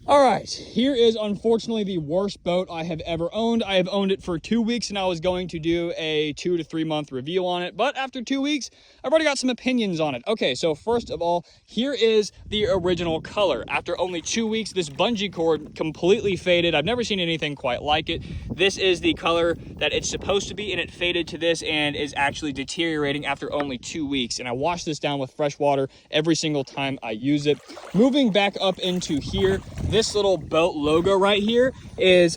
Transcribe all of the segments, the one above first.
All right, here is unfortunately the worst boat I have ever owned. I have owned it for 2 weeks and I was going to do a 2 to 3 month review on it. But after 2 weeks, I've already got some opinions on it. Okay, so first of all, here is the original color. After only 2 weeks, this bungee cord completely faded. I've never seen anything quite like it. This is the color that it's supposed to be, and it faded to this and is actually deteriorating after only 2 weeks. And I wash this down with fresh water every single time I use it. Moving back up into here, this little boat logo right here is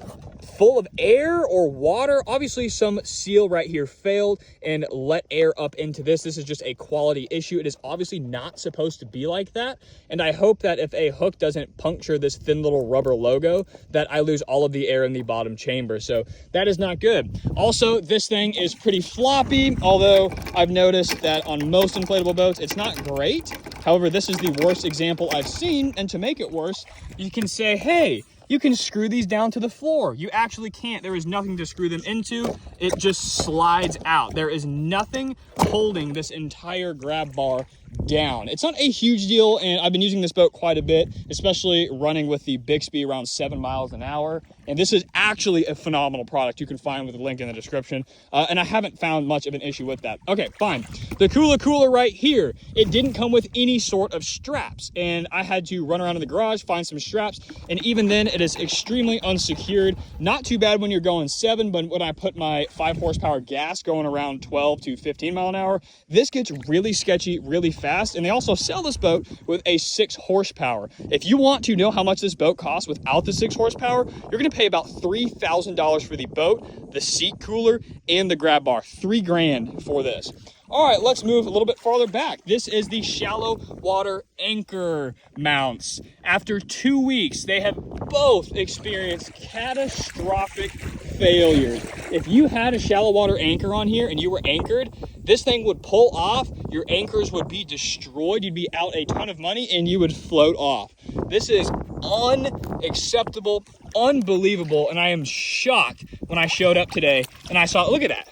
full of air or water. Obviously some seal right here failed and let air up into this. This is just a quality issue. It is obviously not supposed to be like that. And I hope that if a hook doesn't puncture this thin little rubber logo, that I lose all of the air in the bottom chamber. So that is not good. Also, this thing is pretty floppy, although I've noticed that on most inflatable boats, it's not great. However, this is the worst example I've seen. And to make it worse, you can say, hey, you can screw these down to the floor. You actually can't. There is nothing to screw them into. It just slides out. There is nothing holding this entire grab bar down. It's not a huge deal, and I've been using this boat quite a bit, especially running with the Bixby around 7 miles an hour. And this is actually a phenomenal product. You can find with the link in the description. And I haven't found much of an issue with that. Okay, fine. The cooler right here, it didn't come with any sort of straps. And I had to run around in the garage, find some straps. And even then, it is extremely unsecured. Not too bad when you're going 7, but when I put my 5 horsepower gas going around 12 to 15 mile an hour, this gets really sketchy really fast. And they also sell this boat with a 6 horsepower. If you want to know how much this boat costs without the 6 horsepower, you're going to pay about $3,000 for the boat, the seat cooler, and the grab bar. $3 grand for this. All right, let's move a little bit farther back. This is the shallow water anchor mounts. After 2 weeks, they have both experienced catastrophic failures. If you had a shallow water anchor on here and you were anchored, this thing would pull off, your anchors would be destroyed, you'd be out a ton of money, and you would float off. This is unacceptable, unbelievable, and I am shocked when I showed up today and I saw, look at that.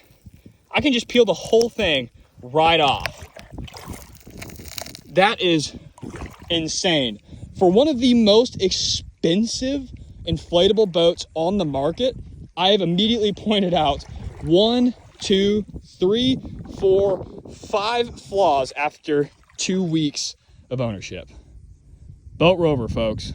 I can just peel the whole thing right off. That is insane. For one of the most expensive inflatable boats on the market, I have immediately pointed out 1, 2, 3, 4, 5 flaws after 2 weeks of ownership. Boat Rover, folks.